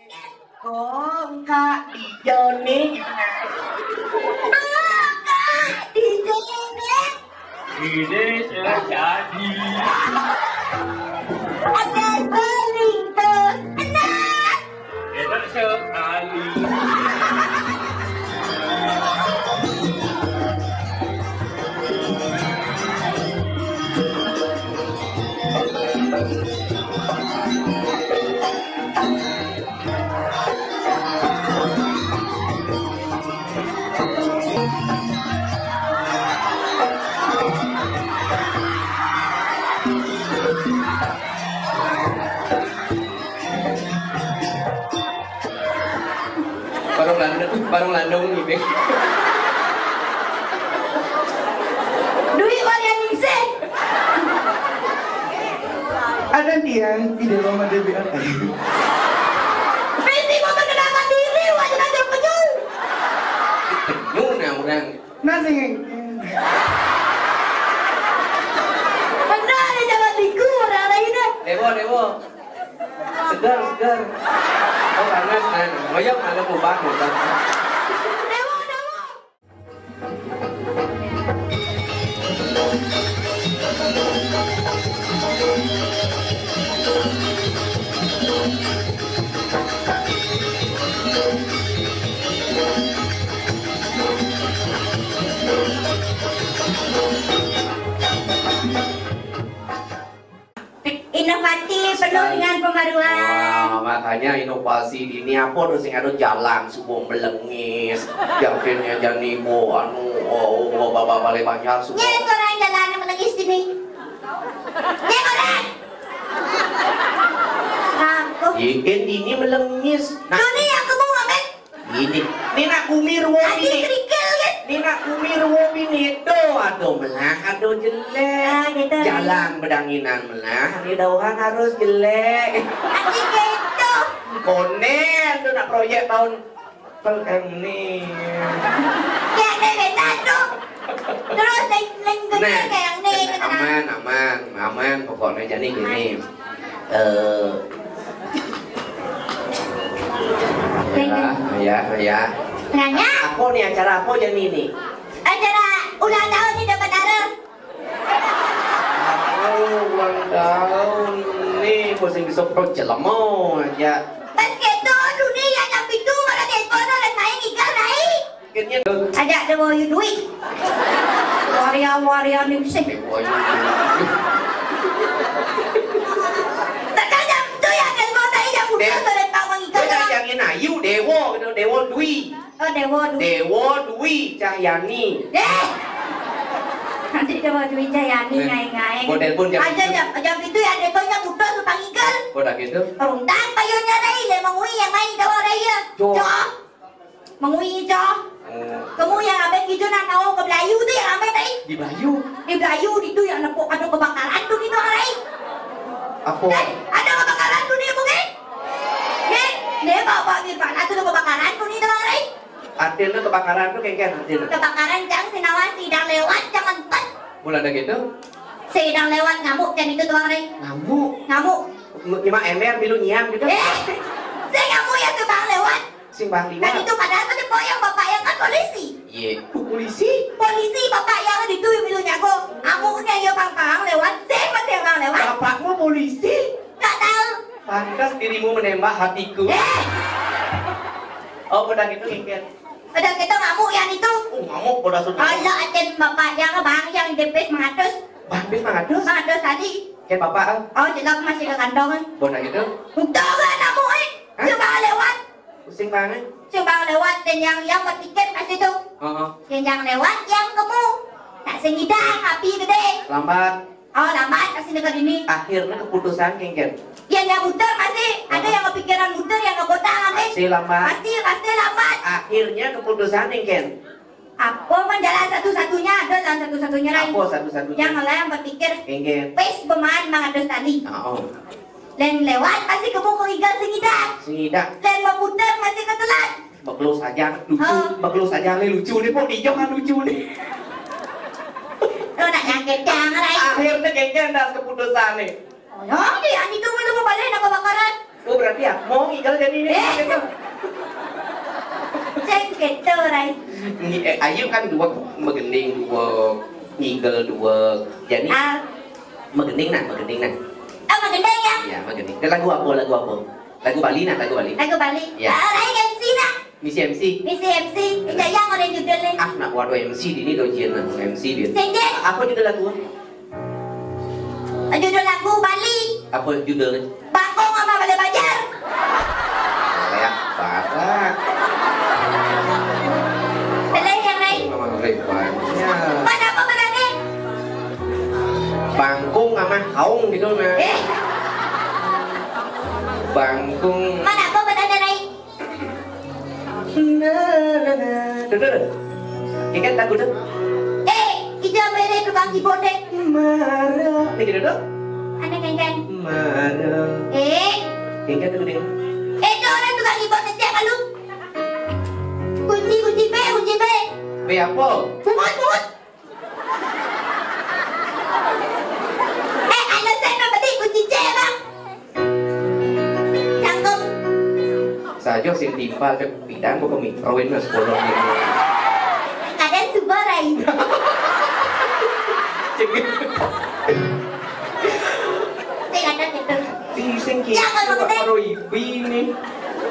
Oh, Kak di Joni. Kak di Joni. Ini terjadi. Ada paling enak. Enak sekali. Barong landung nih, Duit walian ningsih. Ada dia tidak lama DBA. Mesti mau mengenalkan diri wajib aja penyu. Penyu nih orang. Nasi Benar ya jangan diku orang lain deh. Dewo. Segar. Oh, panas kan. Ngoyok ada kubah kan. Dewo. Inovatif, penuh dengan pembaruan. Wah, makanya inovasi ini apa terus yang ada jalan sebuah melengis, yakinnya jangan ibu bapak balik banyak semua. Nyet orang jalan melengis sini. Nyet orang. Aku. Ikan ini melengis. Nah, Ini yang kamu ngamen. ini nak kumir wo Adi ini. kerikil kan. Ini nak kumir wo ini do aduh melah aduh jelek. Gitu. Jalan bedanginan melah di dauhan harus jelek. Adi gitu. Konen tuh nak proyek tahun ini. Ya beta tuh. Terus lain Nah, kayak yang ini. aman pokoknya jadi gini. Ya. Nanya? Apa nih acara apa jadi ini? Acara ulang tahun di dapat darah. Ulang tahun nih, pusing bisa project lama aja. Pas gitu dunia tapi itu orang telepon orang main ikan naik. Akhirnya Ajak dia bawa duit. Waria nih sih. Terkadang tu yang telepon tadi yang udah sudah tahu ikan. yang ini ayu Dewo Dwi. Oh dewa duit. Dewo Dwi Cahyani. Nanti dia bawa duit Jayani ngai-ngai. Model pun Aja itu ya deponya butuh supang ikan. Udah gitu. Runtang payungnya rai le mengui yang main dawa raya. Jo. Mengui jo. Kamu yang abang gitu nak tahu ke Melayu tu yang abang tadi. Di Bayu. Di Melayu itu yang nepuk ada kebakaran tu gitu rai. Apa? Ada kebakaran tu dia mungkin. Dia bawa Mirvan itu kebakaran tu ni doang rai. Artinya kebakaran tuh kayak artinya. Kebakaran jangan sinawan sedang lewat jangan empat. Mulai ada gitu. Sedang lewat ngamuk dan itu doang rai. Ngamuk. 5 ember bilu nyiam gitu. Saya ngamuk yang sedang lewat. Simbang 5. Dan itu padahal tadi yang bapak yang kan polisi. Iya. Polisi. Polisi bapak yang itu yang bilunya kok. Ngamuknya ya pang lewat. Saya masih yang lewat. Bapakmu polisi? Gak tahu. Pantas dirimu menembak hatiku. Oh, udah gitu ingin. Udah kita ngamuk yang itu. Ngamuk udah sudah. Allah aten bapak yang bang yang DP 100. Bang, bis 100 tadi. Kayak bapak ah. Oh, jelas masih ke kandongan. Udah gitu. Udah kan ngamuk Coba lewat. Pusing banget. Coba lewat dan yang bertiket masih itu. Yang lewat yang kamu. Tak sengidang api gede. Lambat. Oh, lambat kasih dekat ini. Akhirnya keputusan kengken. Yang muter masih. Ada yang kepikiran muter yang kegodang amin. Masih lambat. Pasti lambat. Akhirnya keputusan kengken. Apa man jalan satu-satunya ada jalan satu-satunya lain. Apa satu-satunya? Yang lain berpikir. Kengken. Pes bermain mengados tadi. Oh. Len lewat pasti kamu kerigal sengidang. Sengidang. Len memuter masih ketelan. Beklus aja lucu. Beklus aja lucu nih kok hijau kan lucu nih. Lo nak nyangkit jangan lain. Akhirnya kengken dah keputusan nih. Oh, dia itu belum balik nak kebakaran. Oh berarti ya mau ngigal jadi ini gitu. Cek gitu rai. Ayu kan dua megending dua ngigal dua jadi megending nah. Oh megendeng ya? Iya megending. Lagu apa? Lagu Bali nah lagu Bali. Lagu Bali. Ya. Rai MC nah. Misi MC. MC. Tidak yang ada judulnya. Nak waduh MC di ini dojian lah MC dia. Sengit. Apa judul lagu? Judul lagu Bali. Apa judulnya? Bangkong sama Bali Banjar. Leak parah. Belai yang lain. Mana apa berani? Bangkung sama kaung gitu nah. Bangkung. Mana apa berani lain? Dengar. Ikan lagu dah. Kita beri tukang keyboard deh. Marah. Ini gitu dong. Ada kan? Marah. Ingat dulu deh. Itu orang tukang keyboard setiap malu. Kunci B. B apa? Pungut. Ada saya berarti kunci C bang. Cangkem. Saja sing timpal ke bidang kok mikroin mas sekolah ini. Ada subarai. Sing kita kalau ibu ini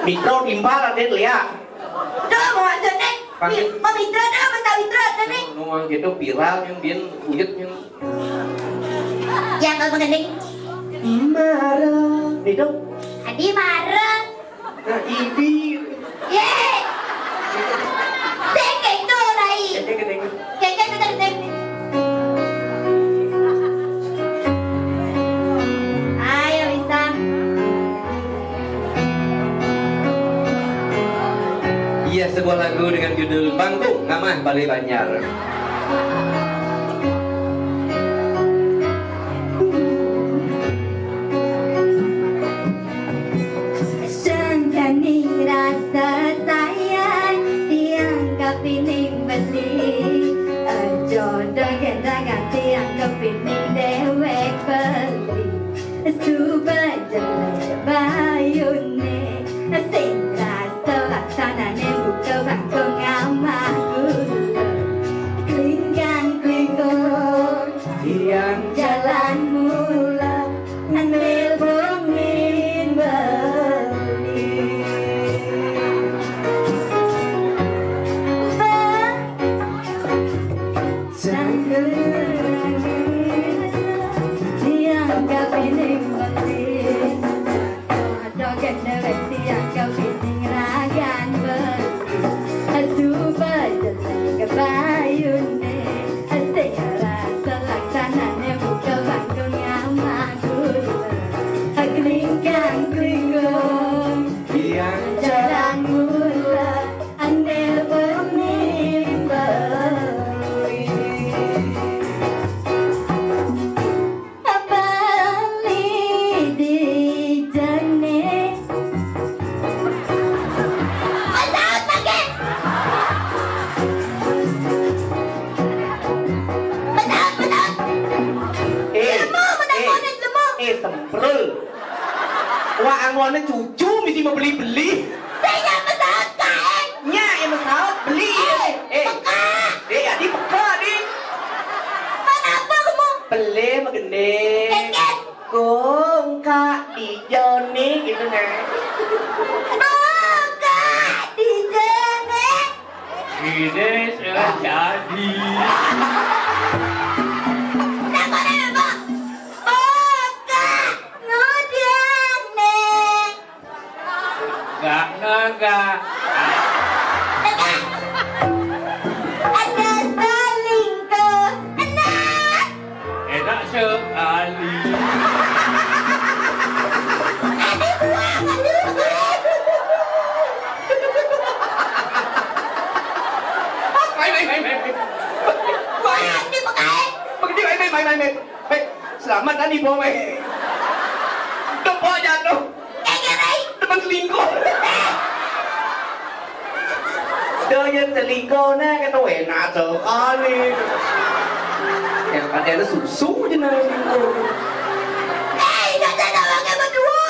mikro timpal ada lihat. Tuh mau maksudnya mau mitra dah masa mitra dah nih. Nuang gitu viral yang dia uyut yang. Yang kau mengending. Marah. Nih dong. Adi marah. Nah ibi. Sekek tu rai. Sekek betul. Ayo bisa. Iya sebuah lagu dengan judul Bangkung Ngamah Bali Banjar. Sangkani rasa sayang dianggap pining beli. Jodoh kita ganti anggap pining dewek beli. Subah jelek bayune sing rasa laksanane buka bangkong ngamah gula. Klingkong Yang jalan mula ambil bungin beli. Dianggap ini beli. Joget dewek dianggap ini ragan beli. Subah jelek kebayune sing rasa laksanane buka bangkong ngamah gula. Klingkong Yang jalan mula andel bening beli. Bali di jane. Pesawat pakai. Pesawat. semprul. Wah angone cucu mesti mau beli-beli. Saya pesawat kain. Nya yang pesawat beli. Peka. Adi peka adi. Kenapa kamu? Beli megende. Keket. Kung kak di Joni gitu nah. Oh, Kak, di jane. Ini sejadi. Kenapa nama? Oh, Kak, ngudang nih. Gak ngegak. Dengar. Ada selingkuh. Enak. Enak sekali. Ada buang, aduh. Buang, dipakai. Begitu main. Selamat tadi po may. Dopo jatuh. Kegerai. Teman selingkuh. Doyan selingkuh na kata enak sekali. Yang ada susu aja na selingkuh. Jangan pakai berdua.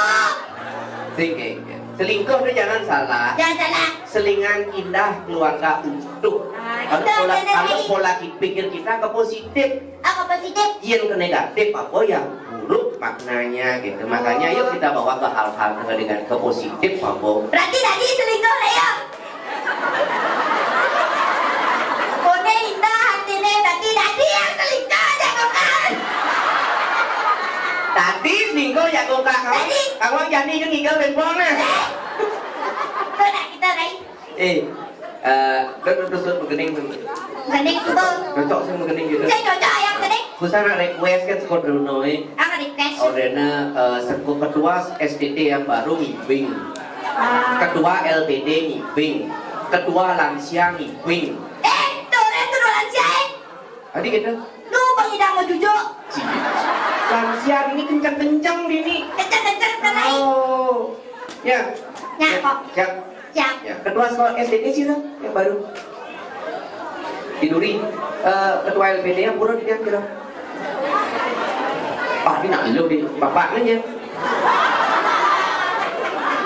Selingkuh itu jangan salah. Jangan salah. Selingan indah keluarga utuh. Kalau pola pikir kita ke positif, Apa positif? yang ke negatif apa yang buruk maknanya gitu. Makanya yuk kita bawa ke hal-hal dengan ke positif apa. Berarti tadi selingkuh lah ya. Kone indah hatinya berarti tadi yang selingkuh jangan kan. Tadi selingkuh ya kok kak. Tadi. Kamu jadi yang tinggal bempongnya. Kau nak kita rai. Terus bergening. Gening tu bang. Cocok sih bergening gitu. Saya cocok yang gening. Kusana request kan sekolah dulu Aku request. Ordernya ketua STT yang baru meeting, ketua LPD meeting, ketua lansia meeting. Tu orang tu lansia Tadi kita Lu pengidang mau cucuk. lansia ini kencang-kencang ini. Kencang-kencang terai. Oh, ya. Ya kok. Ya. Siap. Ya. Ketua sekolah STT sih tuh yang baru. Tiduri. Ketua LPD yang buruk dia kira. Pak ini nak lu di bapaknya ya.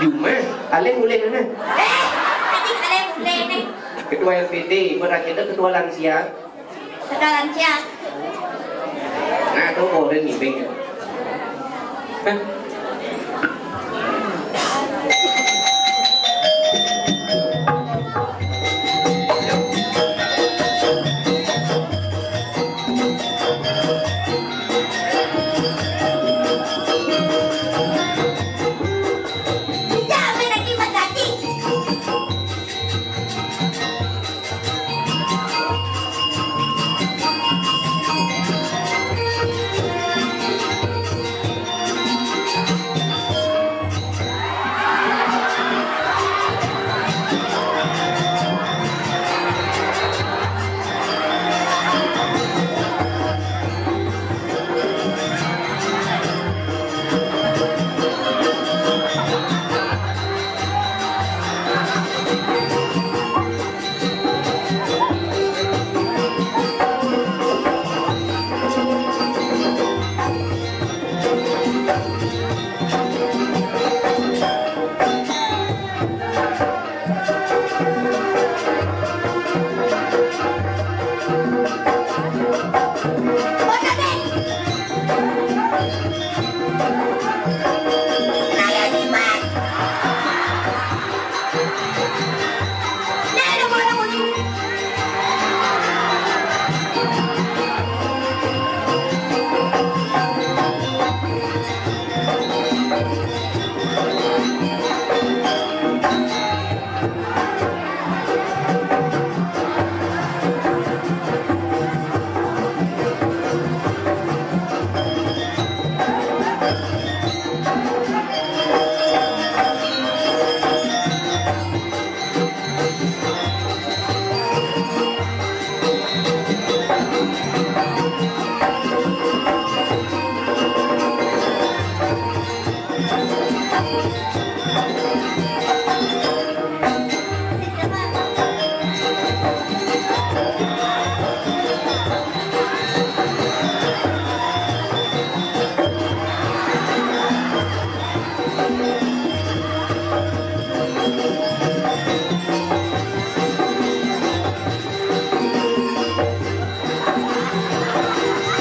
Cuma, alih mulai mana? Tadi kalian mulai nih. Ketua LPD, berarti itu ketua lansia. Sudah lansia. Nah, itu boleh nih, Bing. Dijamin lagi mendaki. Bodoh deh. Naya Dimas. Naya bodoh bodoh.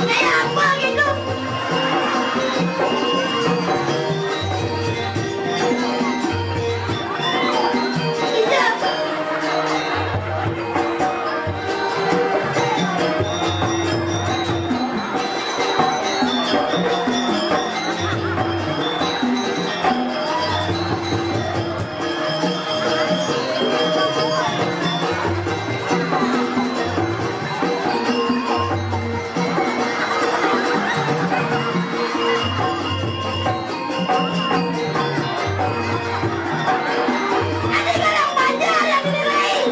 Naya apa gitu? Itu. Ada orang baca yang dinilai.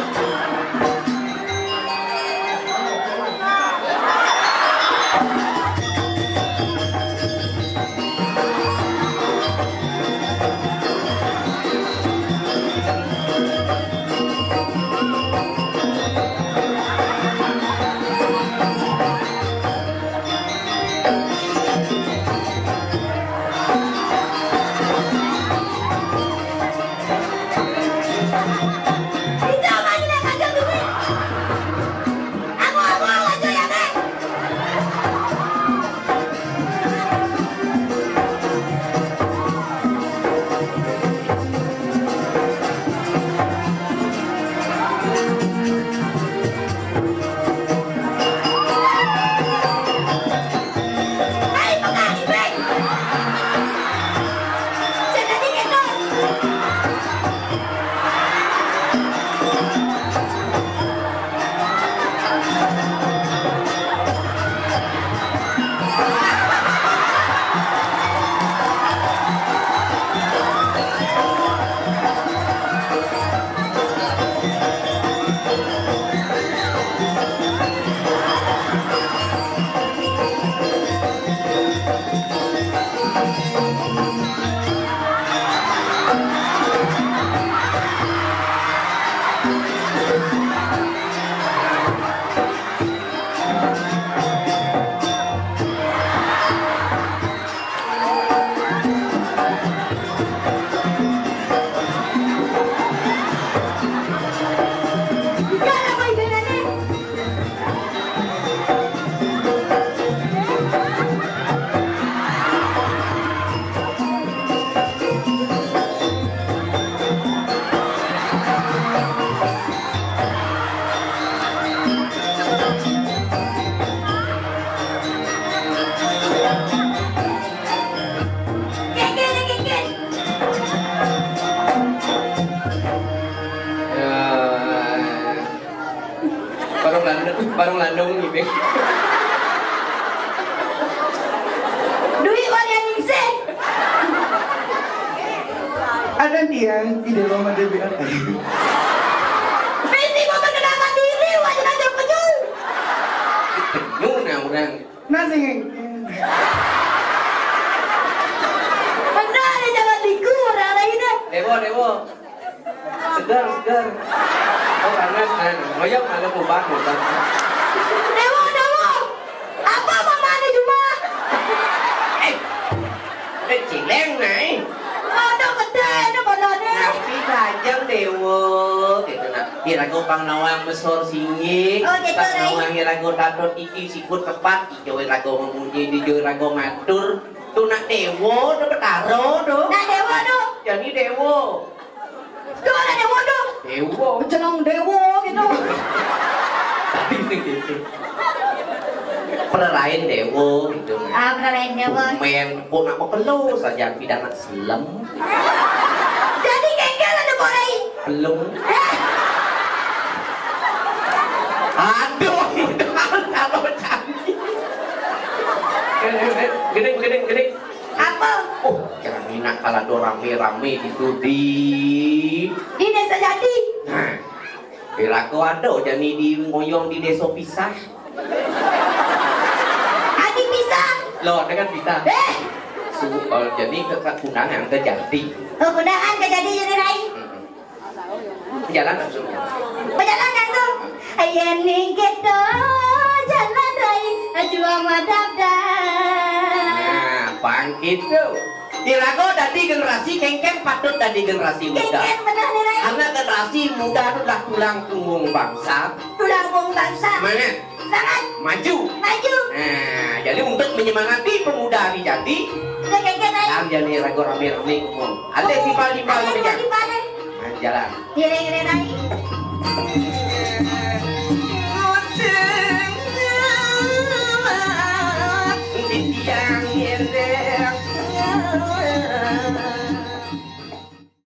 barang landung nih Beng. Duit walian ningsih. Ada tiang tidak lama DBRI. Mesti mau mengenalkan diri wajah aja penyul. Penyul nah orang. Nasi ngeng. Anda ada jangan dikurang lagi dah. Dewo. Segar. Oh karena ngoyok ada perubahan bukan? Dewo. Apa mama ada cuma? Cileng này. Ada gede, ada balonnya. Tapi rajang Dewo gitu nah. Irago pang nawang besar singgih. Oh, gitu, Pang Rai. nawang irago tatot iki sikut tepat. Ijo irago memuji, ijo irago matur. Tu nak Dewo, tu betaro tu. Nah Dewo tuh. Jadi Dewo. Tuh ada Dewo tuh. Dewo. Jeneng Dewo gitu. Gitu. Perlain Dewo gitu. Ah, beneran Dewo. Main pun aku perlu saja bidang selem. Jadi kengkel ada borai. Belum. Aduh, kalau canggih. Gede. Apa? Oh, jangan minat kalau ada rame-rame itu di. Di desa jadi. Nah, kira-kira ada jadi di ngoyong di desa pisah. Adi pisang. Loh, dengan pisah. Jadi kekundangan terjadi. Oh, kundangan kejadi jadi Rai. Jalan langsung. Berjalan langsung. Ayen ning kita jalan Rai. Juang madap dah. Nah, bangkit tuh. Kira-kira dari generasi kengkeng patut dari generasi muda. Kengkel bener nih Rai. Karena generasi muda itu adalah tulang punggung bangsa. Tulang punggung bangsa. Mana? Sangat Maju. maju. Nah, jadi untuk menyemangati pemuda hari jadi, Udah kengkel Rai. yang jadi ragu rame-rame umum. Ada timpal-timpal Ada saja. di mana? Nah, jalan. Kira-kira Rai.